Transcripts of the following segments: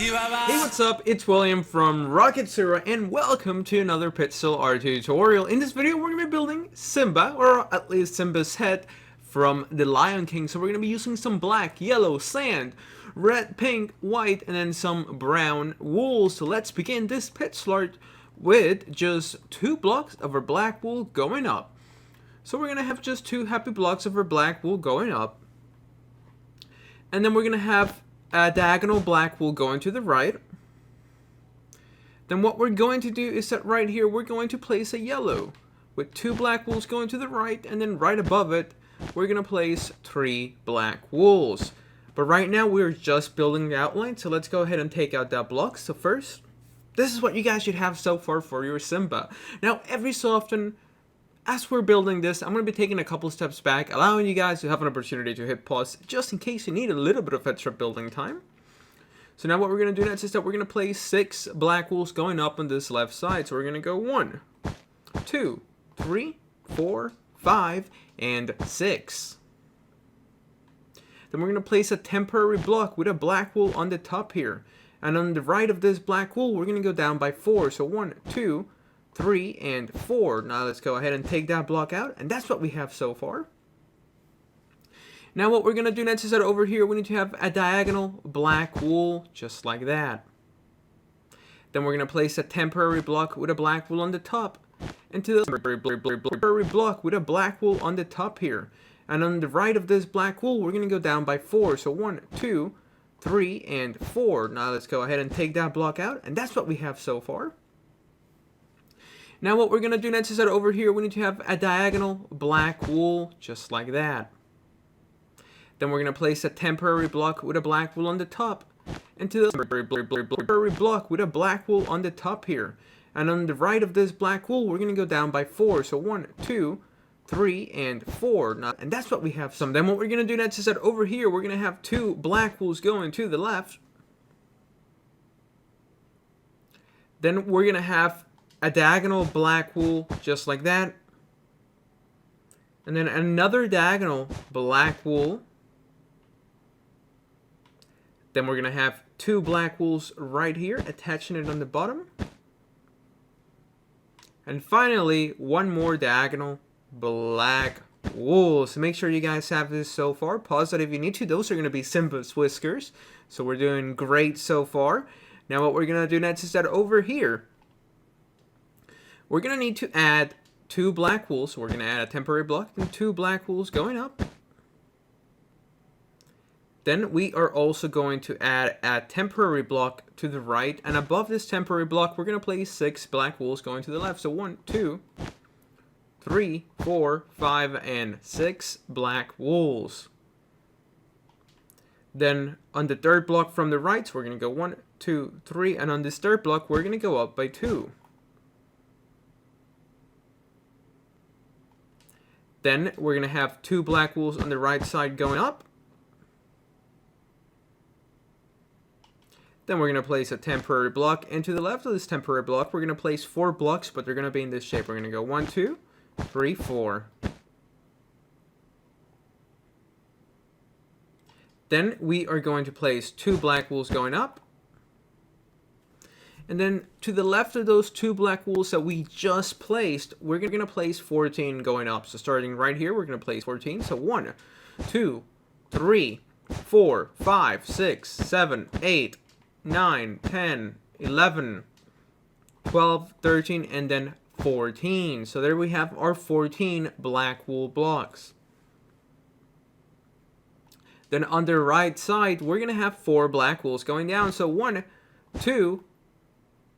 Hey, what's up? It's William from Rocket Zero, and welcome to another pixel art tutorial. In this video, we're going to be building Simba, or at least Simba's head from the Lion King. So we're going to be using some black, yellow, sand, red, pink, white, and then some brown wool. So let's begin this pixel art with just 2 blocks of our black wool going up. So we're going to have just 2 happy blocks of our black wool going up. And then we're going to have a diagonal black wool going to the right. Then what we're going to do is that right here we're going to place a yellow with 2 black wools going to the right, and then right above it we're going to place 3 black wools. But right now we're just building the outline, so let's go ahead and take out that block. So first, this is what you guys should have so far for your Simba. Now every so often, as we're building this, I'm going to be taking a couple steps back, allowing you guys to have an opportunity to hit pause, just in case you need a little bit of extra building time. So now what we're going to do next is that we're going to place 6 black wools going up on this left side. So we're going to go 1, 2, 3, 4, 5, and 6. Then we're going to place a temporary block with a black wool on the top here. And on the right of this black wool, we're going to go down by 4. So 1, 2, 3, and 4. Now let's go ahead and take that block out, and that's what we have so far. Now what we're going to do next is that over here we need to have a diagonal black wool, just like that. Then we're going to place a temporary block with a black wool on the top, and to the temporary block with a black wool on the top here. And on the right of this black wool, we're going to go down by 4. So 1, 2, 3, and 4. Now let's go ahead and take that block out, and that's what we have so far. Now what we're going to do next is that over here we need to have a diagonal black wool, just like that. Then we're going to place a temporary block with a black wool on the top, and to the temporary block with a black wool on the top here. And on the right of this black wool, we're going to go down by 4. So 1, 2, 3, and 4. Now, and that's what we have. So then what we're going to do next is that over here we're going to have 2 black wools going to the left. Then we're going to have a diagonal black wool, just like that. And then another diagonal black wool. Then we're going to have 2 black wools right here, attaching it on the bottom. And finally, 1 more diagonal black wool. So make sure you guys have this so far. Pause that if you need to. Those are going to be Simba's whiskers. So we're doing great so far. Now what we're going to do next is that over here, we're going to need to add 2 black wools. So we're going to add a temporary block and 2 black wools going up. Then we are also going to add a temporary block to the right. And above this temporary block, we're going to place 6 black wools going to the left. So 1, 2, 3, 4, 5, and 6 black wools. Then on the third block from the right, so we're going to go 1, 2, 3. And on this third block, we're going to go up by 2. Then we're going to have 2 black wools on the right side going up. Then we're going to place a temporary block. And to the left of this temporary block, we're going to place 4 blocks, but they're going to be in this shape. We're going to go 1, 2, 3, 4. Then we are going to place 2 black wools going up. And then to the left of those 2 black wools that we just placed, we're going to place 14 going up. So starting right here, we're going to place 14. So 1, 2, 3, 4, 5, 6, 7, 8, 9, 10, 11, 12, 13, and then 14. So there we have our 14 black wool blocks. Then on the right side, we're going to have 4 black wools going down. So 1, 2,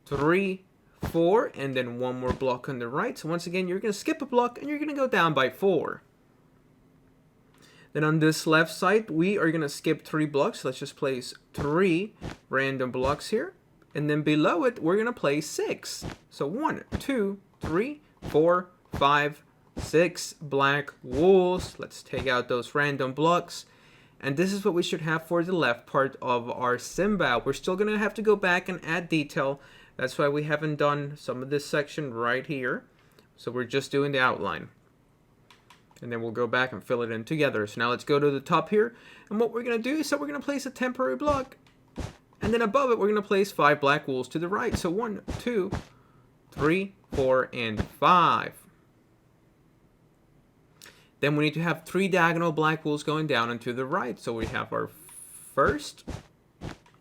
3, 4, and then 1 more block on the right. So once again, you're going to skip a block and you're going to go down by 4. Then on this left side, we are going to skip 3 blocks. Let's just place 3 random blocks here. And then below it, we're going to place 6. So 1, 2, 3, 4, 5, 6 black wools. Let's take out those random blocks. And this is what we should have for the left part of our Simba. We're still going to have to go back and add detail. That's why we haven't done some of this section right here. So we're just doing the outline. And then we'll go back and fill it in together. So now let's go to the top here. And what we're going to do is that we're going to place a temporary block And then above it, we're going to place 5 black wools to the right. So 1, 2, 3, 4, and 5. Then we need to have 3 diagonal black wools going down and to the right. So we have our first,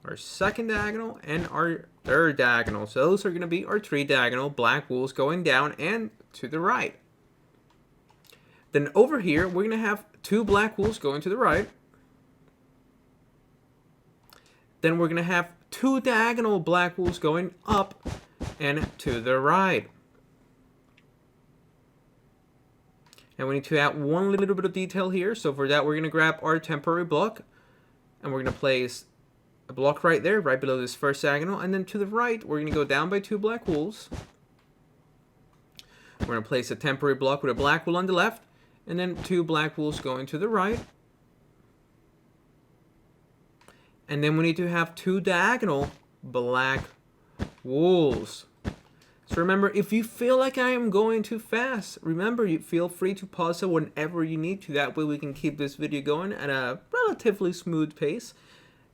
our second diagonal, and our third diagonal. So those are going to be our 3 diagonal black wools going down and to the right. Then over here, we're going to have 2 black wools going to the right. Then we're going to have 2 diagonal black wools going up and to the right. And we need to add one little bit of detail here. So for that, we're going to grab our temporary block. And we're going to place a block right there, right below this first diagonal. And then to the right, we're going to go down by 2 black wools. We're going to place a temporary block with a black wool on the left. And then 2 black wools going to the right. And then we need to have 2 diagonal black wools. So remember, if you feel like I am going too fast, remember, you feel free to pause it whenever you need to. That way we can keep this video going at a relatively smooth pace.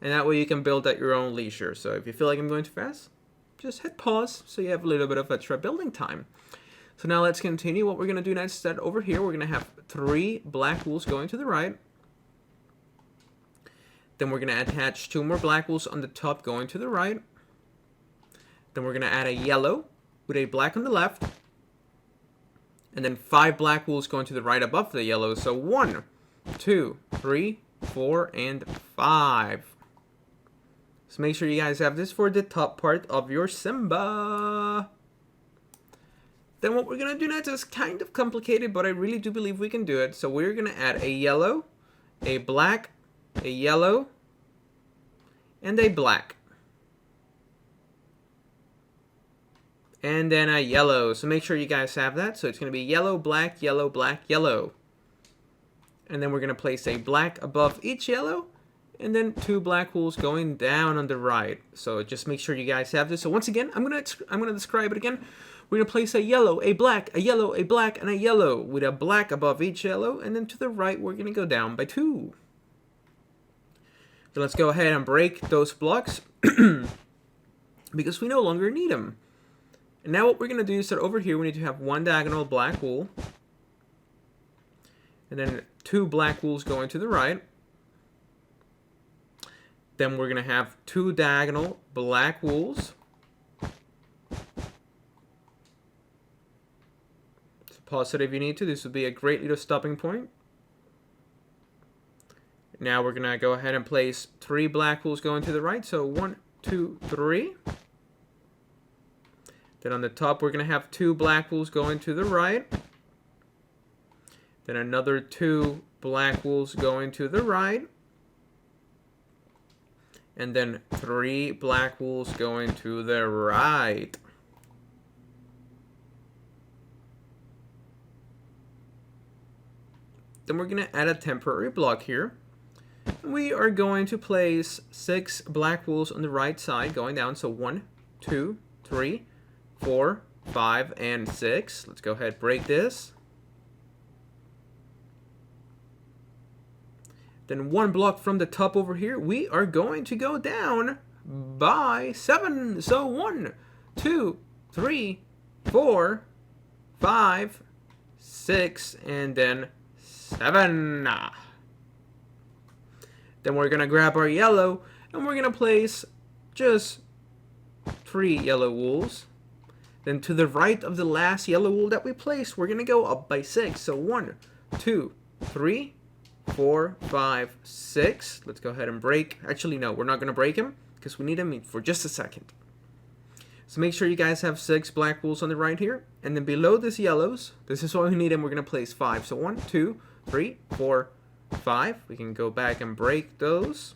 And that way you can build at your own leisure. So if you feel like I'm going too fast, just hit pause so you have a little bit of extra building time. So now let's continue. What we're going to do next is that over here, we're going to have 3 black wools going to the right. Then we're going to attach 2 more black wools on the top going to the right. Then we're going to add a yellow with a black on the left. And then 5 black wools going to the right above the yellow. So 1, 2, 3, 4, and 5. So make sure you guys have this for the top part of your Simba. Then what we're going to do next is kind of complicated, but I really do believe we can do it. So we're going to add a yellow, a black, a yellow, and a black. And then a yellow. So make sure you guys have that. So it's going to be yellow, black, yellow, black, yellow. And then we're going to place a black above each yellow. And then 2 black wools going down on the right. So just make sure you guys have this. So once again, I'm going to describe it again. We're going to place a yellow, a black, a yellow, a black, and a yellow with a black above each yellow. And then to the right, we're going to go down by 2. So let's go ahead and break those blocks because we no longer need them. And now what we're going to do is that over here we need to have 1 diagonal black wool. And then 2 black wools going to the right. Then we're going to have 2 diagonal black wools. So pause it if you need to. This would be a great little stopping point. Now we're going to go ahead and place 3 black wools going to the right. So 1, 2, 3. Then on the top, we're going to have 2 black wools going to the right. Then another 2 black wools going to the right. And then 3 black wools going to the right. Then we're going to add a temporary block here. We are going to place 6 black wools on the right side going down. So 1, 2, 3, 4, 5, and 6. Let's go ahead and break this. Then 1 block from the top over here, we are going to go down by 7. So 1, 2, 3, 4, 5, 6, and then 7. Then we're going to grab our yellow, and we're going to place just 3 yellow wools. Then to the right of the last yellow wool that we placed, we're going to go up by 6. So 1, 2, 3, 4, 5, 6. Let's go ahead and break. Actually, no, we're not going to break them because we need them for just a second. So make sure you guys have 6 black wools on the right here. And then below this yellows, this is what we need, and we're going to place 5. So 1, 2, 3, 4, 5. We can go back and break those.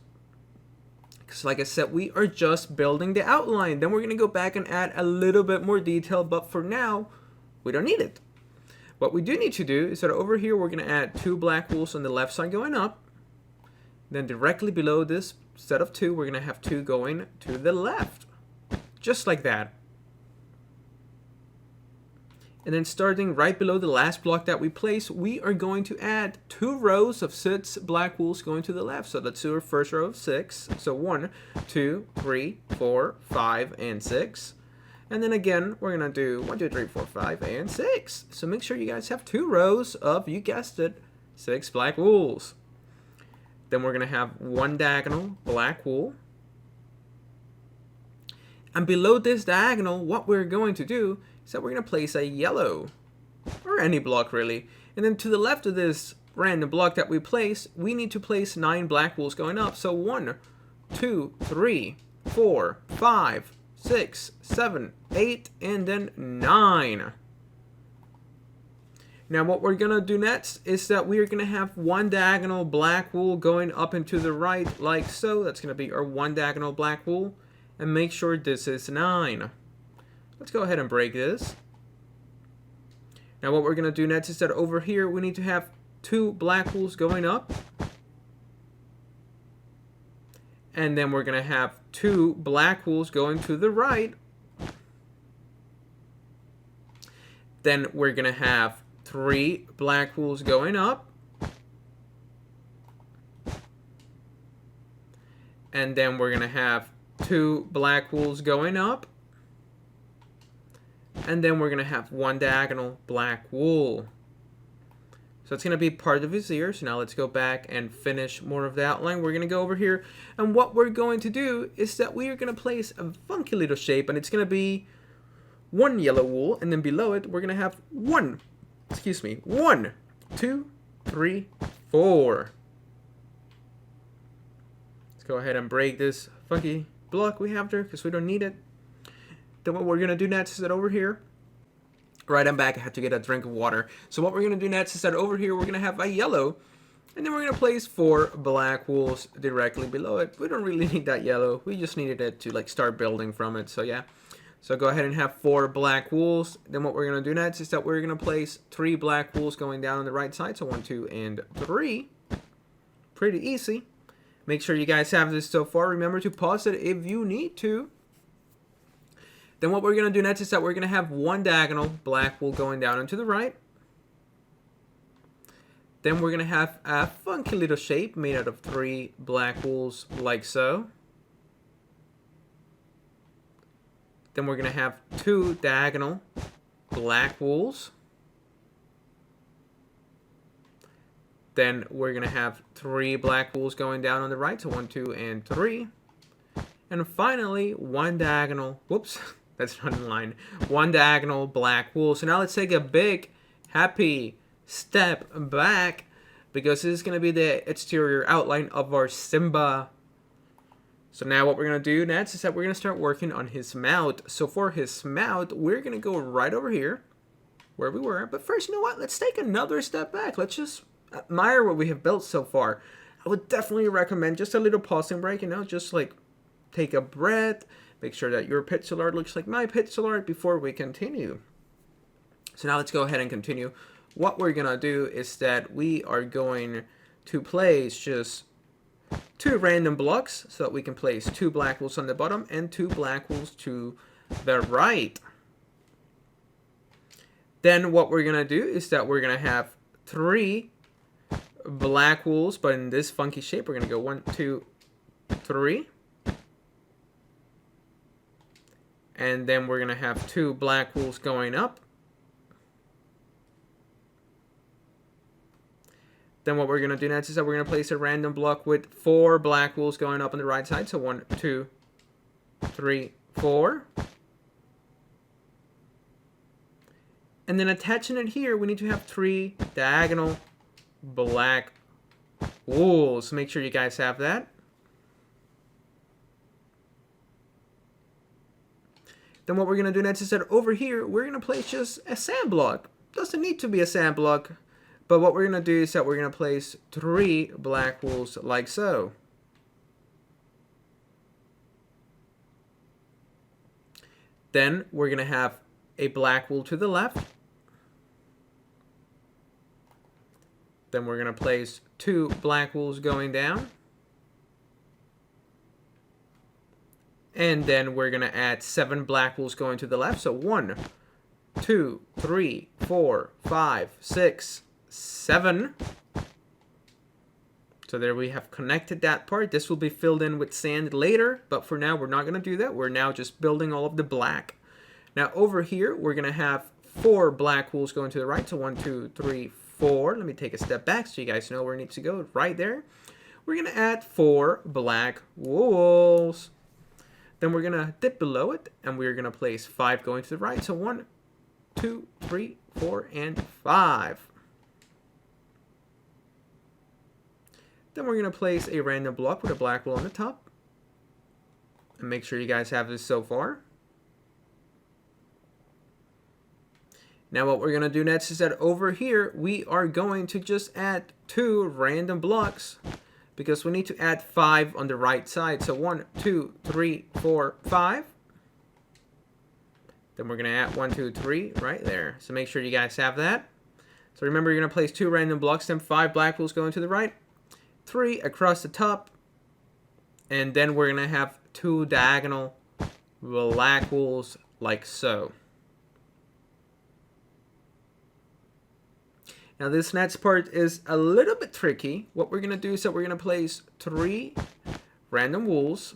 Because like I said, we are just building the outline. Then we're going to go back and add a little bit more detail. But for now, we don't need it. What we do need to do is that over here, we're going to add 2 black wools on the left side going up. Then directly below this set of 2, we're going to have 2 going to the left. Just like that. And then starting right below the last block that we place, we are going to add 2 rows of 6 black wools going to the left. So let's do our first row of 6. So 1, 2, 3, 4, 5, and 6. And then again, we're going to do 1, 2, 3, 4, 5, and 6. So make sure you guys have 2 rows of, you guessed it, 6 black wools. Then we're going to have 1 diagonal black wool. And below this diagonal, what we're going to do is that we're going to place a yellow, or any block really. And then to the left of this random block that we place, we need to place 9 black wools going up. So 1, 2, 3, 4, 5, 6, 7, 8, and then 9. Now what we're going to do next is that we are going to have 1 diagonal black wool going up and to the right like so. That's going to be our 1 diagonal black wool. And make sure this is 9. Let's go ahead and break this. Now what we're going to do next is that over here we need to have 2 black wools going up. And then we're going to have 2 black wools going to the right. Then we're going to have 3 black wools going up. And then we're going to have 2 black wools going up. And then we're going to have 1 diagonal black wool. So it's going to be part of his ear. So now let's go back and finish more of the outline. We're going to go over here. And what we're going to do is that we are going to place a funky little shape. And it's going to be 1 yellow wool. And then below it, we're going to have 1, 2, 3, 4. Let's go ahead and break this funky block we have there because we don't need it. Then what we're going to do next is that over here, right, I'm back, I had to get a drink of water. So what we're going to do next is that over here we're going to have a yellow, and then we're going to place 4 black wools directly below it. We don't really need that yellow, we just needed it to like start building from it. So yeah, so go ahead and have 4 black wools. Then what we're going to do next is that we're going to place 3 black wools going down on the right side. So 1, 2, and 3. Pretty easy. Make sure you guys have this so far. Remember to pause it if you need to. Then what we're going to do next is that we're going to have 1 diagonal black wool going down and to the right. Then we're going to have a funky little shape made out of 3 black wools like so. Then we're going to have 2 diagonal black wools. Then we're going to have 3 black wools going down on the right. So 1, 2, and 3. And finally, 1 diagonal, whoops, that's not in line, 1 diagonal black wool. So now let's take a big, happy step back because this is going to be the exterior outline of our Simba. So now what we're going to do next is that we're going to start working on his mouth. So for his mouth, we're going to go right over here where we were. But first, you know what? Let's take another step back. Let's just admire what we have built so far. I would definitely recommend just a little pausing break, you know, just like take a breath, make sure that your pixel art looks like my pixel art before we continue. So now let's go ahead and continue. What we're going to do is that we are going to place just 2 random blocks so that we can place 2 black wools on the bottom and 2 black wools to the right. Then what we're going to do is that we're going to have 3 black wools, but in this funky shape. We're going to go 1, 2, 3. And then we're going to have 2 black wools going up. Then what we're going to do next is that we're going to place a random block with 4 black wools going up on the right side. So 1, 2, 3, 4. And then attaching it here, we need to have 3 diagonal black wools. Make sure you guys have that. Then what we're going to do next is that over here, we're going to place just a sand block. Doesn't need to be a sand block. But what we're going to do is that we're going to place 3 black wools like so. Then we're going to have a black wool to the left. Then we're going to place 2 black wools going down. And then we're going to add 7 black wools going to the left. So 1, 2, 3, 4, 5, 6, 7. So there we have connected that part. This will be filled in with sand later, but for now we're not going to do that. We're now just building all of the black. Now over here we're going to have 4 black wools going to the right. So 1, 2, 3, 4. Let me take a step back so you guys know where it needs to go. Right there. We're going to add 4 black wools. Then we're going to dip below it, and we're going to place 5 going to the right. So 1, 2, 3, 4, and 5. Then we're going to place a random block with a black wool on the top. And make sure you guys have this so far. Now what we're going to do next is that over here, we are going to just add 2 random blocks, because we need to add 5 on the right side. So 1, 2, 3, 4, 5. Then we're going to add 1, 2, 3 right there. So make sure you guys have that. So remember, you're going to place 2 random blocks, then 5 black wools going to the right, 3 across the top, and then we're going to have 2 diagonal black wools like so. Now this next part is a little bit tricky. What we're going to do is that we're going to place 3 random wools.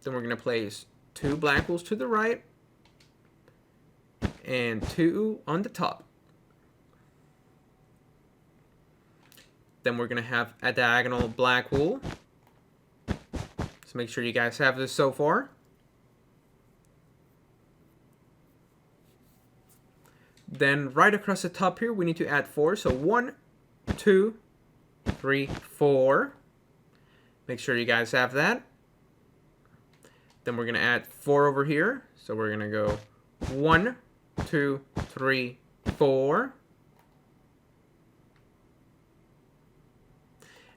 Then we're going to place 2 black wools to the right and 2 on the top. Then we're going to have a diagonal black wool. So make sure you guys have this so far. Then right across the top here, we need to add 4. So 1, 2, 3, 4. Make sure you guys have that. Then we're going to add 4 over here. So we're going to go 1, 2, 3, 4.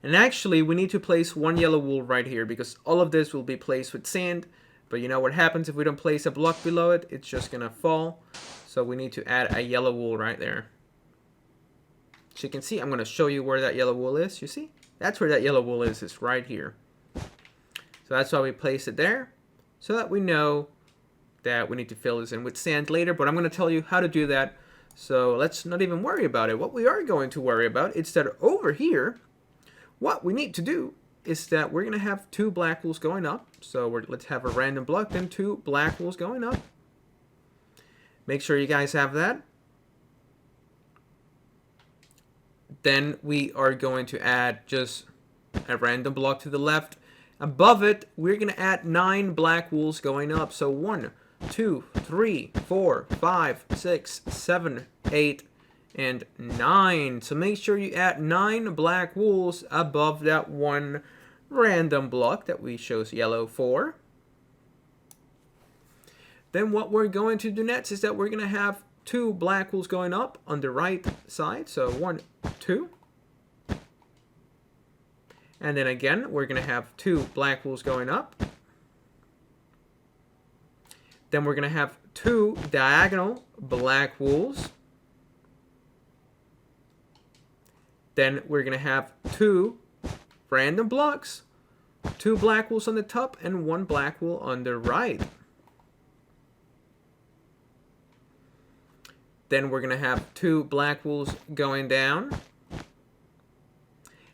And actually, we need to place 1 yellow wool right here, because all of this will be placed with sand. But you know what happens if we don't place a block below it? It's just going to fall. So we need to add a yellow wool right there. So you can see, I'm going to show you where that yellow wool is. You see? That's where that yellow wool is. It's right here. So that's why we place it there, so that we know that we need to fill this in with sand later. But I'm going to tell you how to do that. So let's not even worry about it. What we are going to worry about is that over here, what we need to do is that we're going to have 2 black wools going up. So let's have a random block, then 2 black wools going up. Make sure you guys have that. Then we are going to add just a random block to the left. Above it, we're going to add 9 black wools going up. So 1, 2, 3, 4, 5, 6, 7, 8, and 9. So make sure you add 9 black wools above that 1 random block that we chose yellow for. Then what we're going to do next is that we're going to have 2 black wools going up on the right side. So 1, 2. And then again, we're going to have 2 black wools going up. Then we're going to have 2 diagonal black wools. Then we're going to have 2 random blocks, 2 black wools on the top, and 1 black wool on the right. Then we're going to have 2 black wools going down.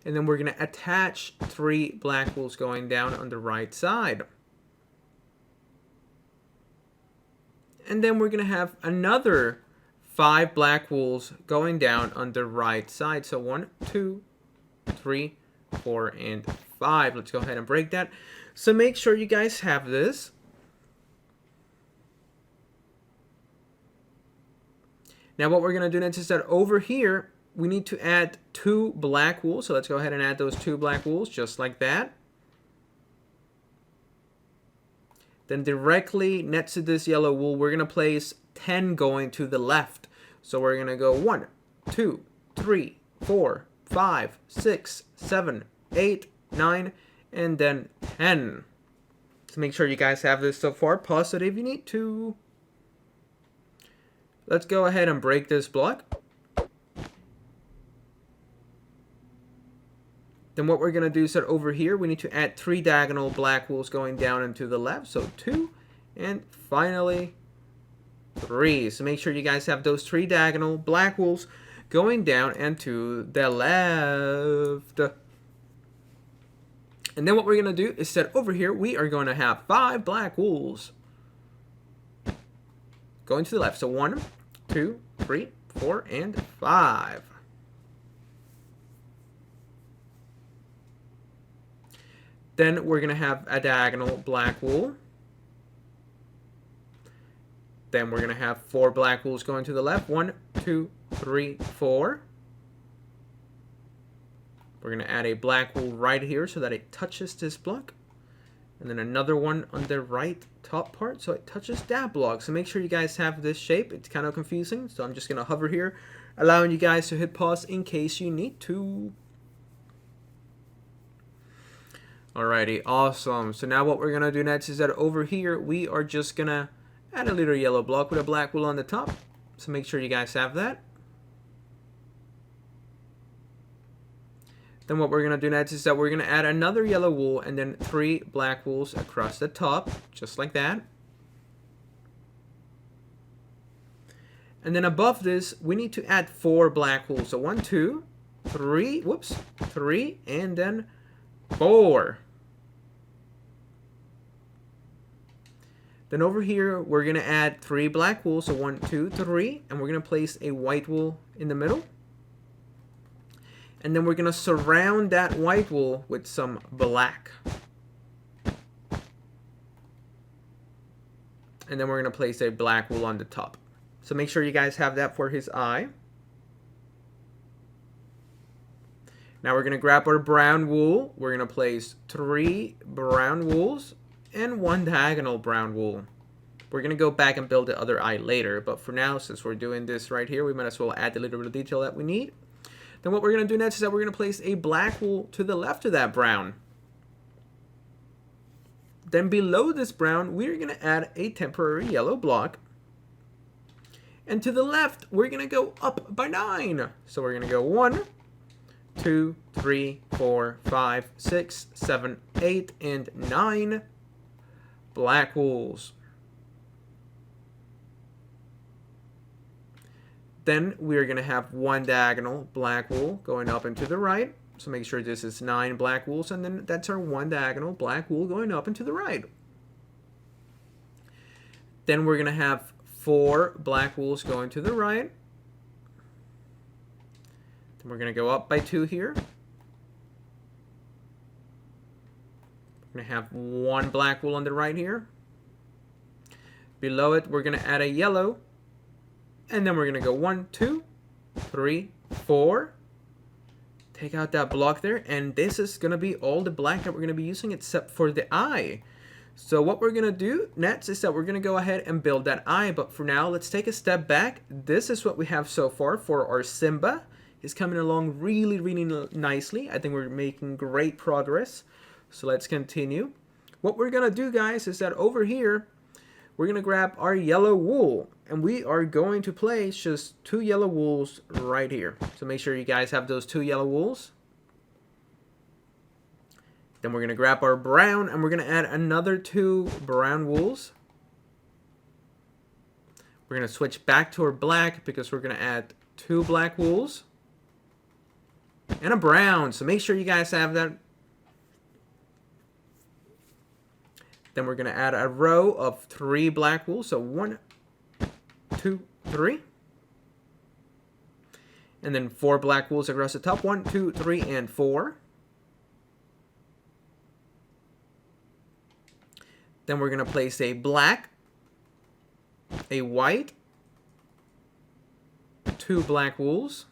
And then we're going to attach 3 black wools going down on the right side. And then we're going to have another 5 black wools going down on the right side. So 1, 2, 3, 4, and 5. Let's go ahead and break that. So make sure you guys have this. Now what we're going to do next is that over here, we need to add 2 black wools. So let's go ahead and add those 2 black wools just like that. Then directly next to this yellow wool, we're going to place 10 going to the left. So we're going to go 1, 2, 3, 4, 5, 6, 7, 8, 9, and then 10. So make sure you guys have this so far. Pause it if you need to. Let's go ahead and break this block. Then what we're going to do is that over here, we need to add 3 diagonal black wools going down and to the left. So 2, and finally 3. So make sure you guys have those 3 diagonal black wools going down and to the left. And then what we're going to do is that over here we are going to have 5 black wools going to the left. So 1, 2, 3, 4, and 5. Then we're going to have a diagonal black wool. Then we're going to have 4 black wools going to the left. 1, 2, 3, 4. We're going to add a black wool right here so that it touches this block. And then another one on the right top part so it touches that block. So make sure you guys have this shape. It's kind of confusing. So I'm just going to hover here, allowing you guys to hit pause in case you need to. Alrighty, awesome. So now what we're going to do next is that over here, we are just going to add a little yellow block with a black wool on the top. So make sure you guys have that. Then what we're going to do next is that we're going to add another yellow wool and then 3 black wools across the top, just like that. And then above this, we need to add 4 black wools. So 1, 2, 3, whoops, 3, and then 4. Then over here, we're going to add 3 black wools. So 1, 2, 3. And we're going to place a white wool in the middle. And then we're going to surround that white wool with some black. And then we're going to place a black wool on the top. So make sure you guys have that for his eye. Now we're going to grab our brown wool. We're going to place 3 brown wools and 1 diagonal brown wool. We're going to go back and build the other eye later, but for now, since we're doing this right here, we might as well add the little bit of detail that we need. Then what we're going to do next is that we're going to place a black wool to the left of that brown. Then below this brown, we're going to add a temporary yellow block. And to the left, we're going to go up by 9. So we're going to go 1, 2, 3, 4, 5, 6, 7, 8, and 9 black wools. Then we're going to have 1 diagonal black wool going up and to the right. So make sure this is 9 black wools, and then that's our 1 diagonal black wool going up and to the right. Then we're going to have 4 black wools going to the right. Then we're going to go up by 2 here. We're going to have 1 black wool on the right here. Below it, we're going to add a yellow. And then we're going to go 1, 2, 3, 4. Take out that block there. And this is going to be all the black that we're going to be using except for the eye. So what we're going to do next is that we're going to go ahead and build that eye. But for now, let's take a step back. This is what we have so far for our Simba. He's coming along really, really nicely. I think we're making great progress. So let's continue. What we're going to do, guys, is that over here, we're going to grab our yellow wool. And we are going to place just 2 yellow wools right here. So make sure you guys have those 2 yellow wools. Then we're going to grab our brown and we're going to add another 2 brown wools. We're going to switch back to our black because we're going to add 2 black wools. And a brown. So make sure you guys have that. Then we're going to add a row of 3 black wools. So 1, 2, 3. And then 4 black wools across the top. 1, 2, 3, and 4. Then we're going to place a black, a white, 2 black wools.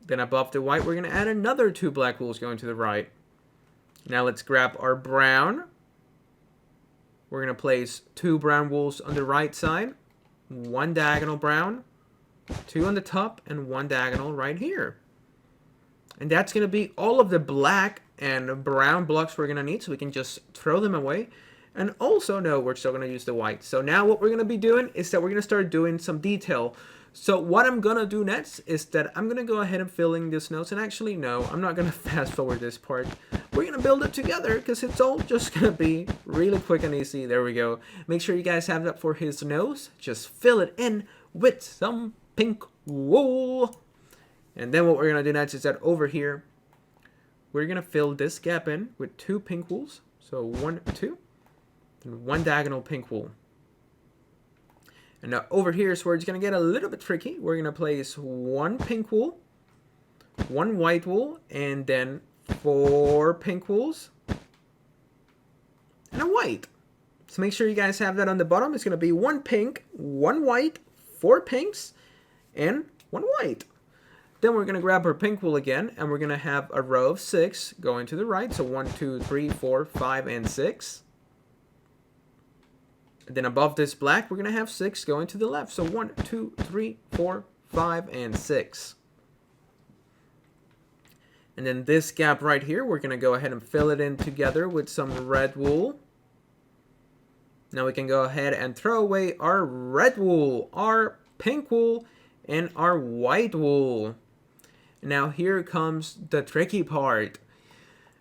Then above the white, we're going to add another 2 black wools going to the right. Now let's grab our brown. We're going to place 2 brown wools on the right side. 1 diagonal brown, 2 on the top, and 1 diagonal right here. And that's going to be all of the black and brown blocks we're going to need, so we can just throw them away. And also, no, we're still going to use the white. So now what we're going to be doing is that we're going to start doing some detail. So what I'm going to do next is that I'm going to go ahead and fill in these notes. And actually, no, I'm not going to fast forward this part. we're gonna build it together because it's all just gonna be really quick and easy. There we go. Make sure you guys have that for his nose. Just fill it in with some pink wool. And then what we're gonna do next is that over here, we're gonna fill this gap in with 2 pink wools. So 1, 2, and 1 diagonal pink wool. And now over here is where it's gonna get a little bit tricky. We're gonna place 1 pink wool, 1 white wool, and then 4 pink wools, and a white. So make sure you guys have that on the bottom. It's gonna be 1 pink, 1 white, 4 pinks, and 1 white. Then we're gonna grab our pink wool again, and we're gonna have a row of 6 going to the right. So 1, 2, 3, 4, 5, and 6. And then above this black, we're gonna have 6 going to the left. So 1, 2, 3, 4, 5, and 6. And then this gap right here, we're gonna go ahead and fill it in together with some red wool. Now we can go ahead and throw away our red wool, our pink wool, and our white wool. Now here comes the tricky part.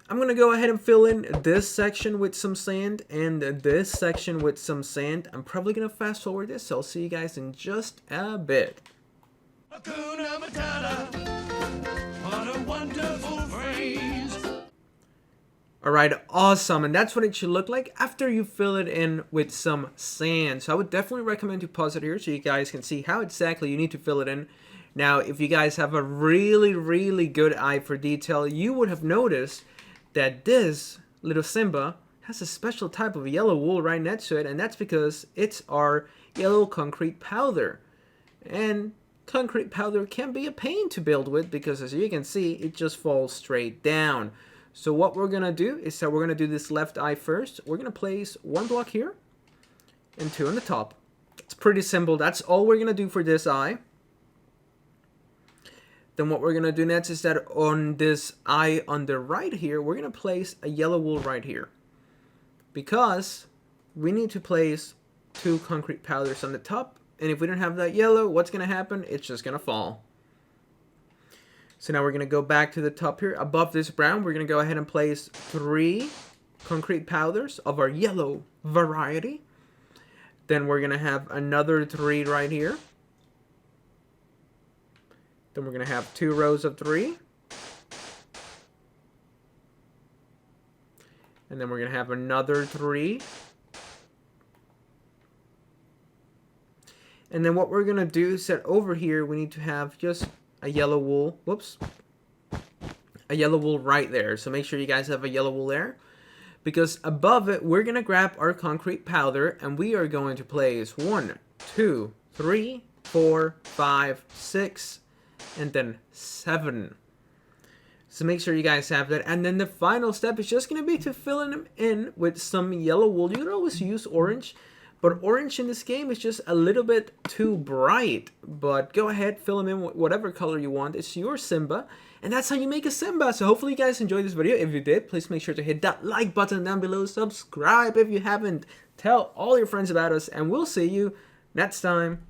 I'm going to go ahead and fill in this section with some sand and this section with some sand. I'm probably going to fast forward this, so I'll see you guys in just a bit. Hakuna Matata, what a wonderful phrase. Alright, awesome, and that's what it should look like after you fill it in with some sand. So I would definitely recommend to pause it here so you guys can see how exactly you need to fill it in. Now, if you guys have a really good eye for detail, you would have noticed that this little Simba has a special type of yellow wool right next to it, and that's because it's our yellow concrete powder. And concrete powder can be a pain to build with because, as you can see, it just falls straight down. So what we're going to do is that we're going to do this left eye first. We're going to place 1 block here and 2 on the top. It's pretty simple. That's all we're going to do for this eye. Then what we're going to do next is that on this eye on the right here, we're going to place a yellow wool right here. Because we need to place 2 concrete powders on the top. And if we don't have that yellow, what's going to happen? It's just going to fall. So now we're going to go back to the top here. Above this brown, we're going to go ahead and place 3 concrete powders of our yellow variety. Then we're going to have another 3 right here. Then we're going to have 2 rows of 3. And then we're going to have another 3. And then what we're going to do is that over here, we need to have just a yellow wool, a yellow wool right there. So make sure you guys have a yellow wool there. Because above it, we're going to grab our concrete powder and we are going to place 1, 2, 3, 4, 5, 6, and then 7. So make sure you guys have that. And then the final step is just going to be to fill them in with some yellow wool. You can always use orange. But orange in this game is just a little bit too bright. But go ahead, fill them in with whatever color you want. It's your Simba. And that's how you make a Simba. So hopefully you guys enjoyed this video. If you did, please make sure to hit that like button down below. Subscribe if you haven't. Tell all your friends about us. And we'll see you next time.